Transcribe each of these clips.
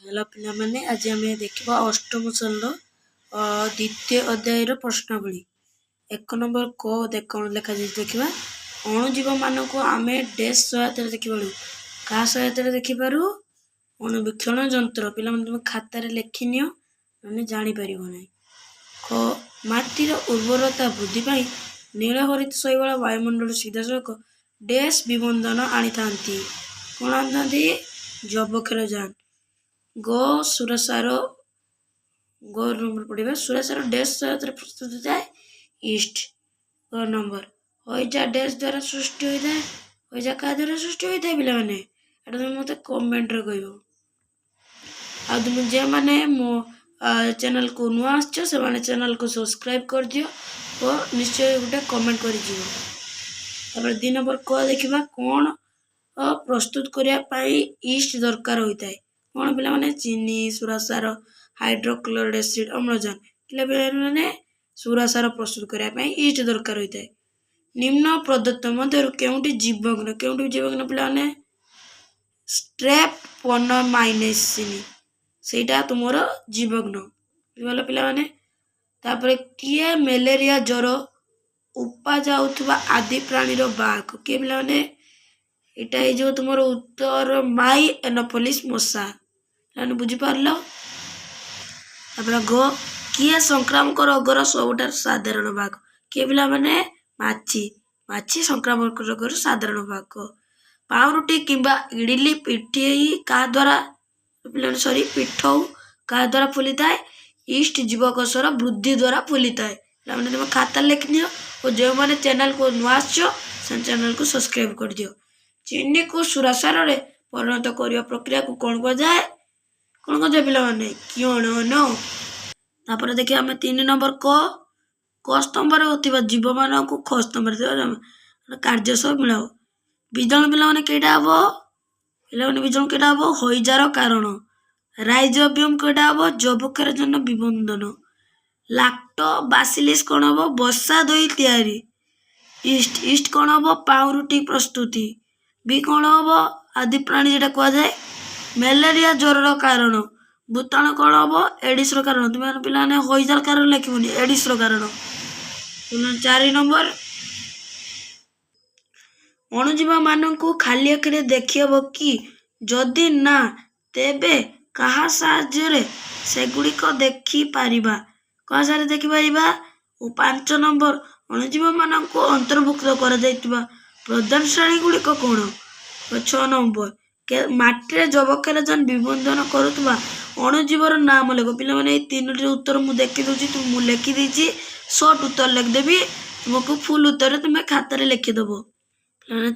Hello पिलामाने आज आम देखा अष्टम श्रेणी द्वितीय अध्यायर प्रश्नावली 1 नंबर क देख कौन लिखा देखा अणुजीव मान को आम डैश सहायता देखिपारू क्या सहायता देखिपार अणुवीक्षण जंत्र पिला तुम खातार लिखिनि मैंने जापर ना ख माटीर उर्वरता वृद्धि पाई नीलहरित शैवाल वायुमंडल सीधासख डैश विबंधन आनी था कौन आनी जबक्षार जान गो सुरसार गो नंबर पढ़ा सुरसार डैश सहायता प्रस्तुत थाए ईस्ट गो नंबर हईजा डैश द्वारा सृष्टि होता है हईजा क्या द्वारा सृष्टि होता है पिला माने एटा तुम मते कमेंट रे कहबो आ तुम जे माने मो चैनल को नुआ आछो से माने चैनल को सब्सक्राइब कर दियो और निश्चय गोटे कमेंट कर जिवो तापर 2 नंबर क देखिबा कोन प्रस्तुत करिया पाई ईस्ट दरकार होता है कौन पिला माने चीनी सुरासार हाइड्रोक्लोराइड एसिड अम्लजान पिला माने सुरासार प्रस्तुत करने ईस्ट दरकार होता है निम्न प्रदत्त मध्य केउंटी जीवग्न पिला माने स्ट्रेप्टोमाइसिन सेटा तुमर जीवग्न बुझल पिला माने तापर किए मलेरिया ज्वर उपा जाउथबा आदि प्राणीर बाहक किए पिला माने एटा हे जो तुमर उत्तर माई एनोफिलिस मशा लाने बुझी पारलो तापर गो किए संक्रामक रोगर सबुठार साधारण भाग किए पिला माने माछी माछी संक्रामक रोगर साधारण भाग पाउरुटी किंबा इडली पिठी का द्वारा पिला सॉरी पिठौ का द्वारा फुली थाए ईस्ट जीवकोशर वृद्धि द्वारा फुली थाए पिला तुम खाता लिखिनियो और जो मैंने चैनल को नुआ से चैनल को सब्सक्राइब कर दियो चीनी को सुरासार रे परिणत करने प्रक्रिया को कौन कह पिला माने किण तापर देखिए आम 3 नंबर क स्तंभ होता जीव मान को ख स्तंभ कार्य सब मिलाओ बीजाणु पिला माने केटा हम पिला माने बीजाणु केटा हम हईजार कारण राइजोबियम केटा हम जबक्षार जन विबंधन लैक्टोबासिलस कौन हम बसा दही तैयारी ईस्ट ईस्ट कौन हम पाउरुटी प्रस्तुति बी कौन हम आदि प्राणी जेटा कह जाए मलेरिया ज्वर कारण भूताणु कौन हम एडिस कारण तुम्हें पिला हईजार कारण लिखनी एडिस कारण 4 नंबर अणुजीव मान को खाली आखिरे देखिहब कि जदि ना तेबे कहा साहाय्य से गुड़िक देखिपर क्या सारे देखिपर और 5 नंबर अणुजीव मान को अंतर्भुक्त कर प्रधान श्रेणी गुड़िक कौन 6 नंबर माटी जबक्षार जन विबंधन करुवा अणुजीवर नाम लिख पिला माने 3टी उत्तर मुझे देखी दूसरी तुम लिखिदी सर्ट उत्तर लिखदेवी तुमको फुल उत्तर तुम्हें खातार लिखिदेव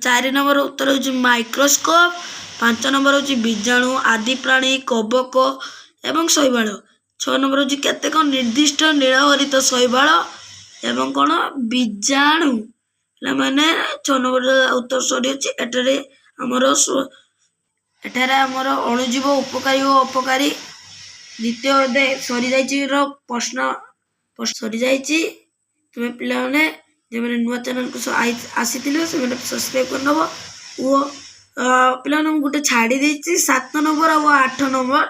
4 नंबर उत्तर हूँ माइक्रोस्कोप 5 नंबर हूँ बीजाणु आदि प्राणी कवक एवं शैवाल 6 नंबर हूँ केतेक निर्दिष्ट नीलहरित शैवाल एवं कौन बीजाणु मैंने 6 नंबर उत्तर सरी अच्छी एटारे आमर अणुजीव उपकारी और अपकारी द्वितीय अध्याय सरी जा प्रश्न सरी जा तुम्हें पिला जो मैंने नुआ चैनल को आसी सब्सक्राइब कर नब वो पिला गोटे छाड़ी देती 7 नंबर और 8 नंबर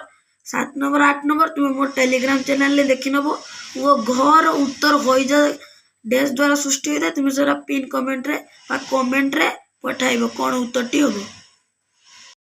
7 नंबर 8 नंबर तुम्हें मोर टेलीग्राम चैनल देखी नब वो घर उत्तर हो जाए डैश द्वारा सृष्टि होता है तुम्हें पिन कमेंट रे पठाइब कौन उत्तर टी हम।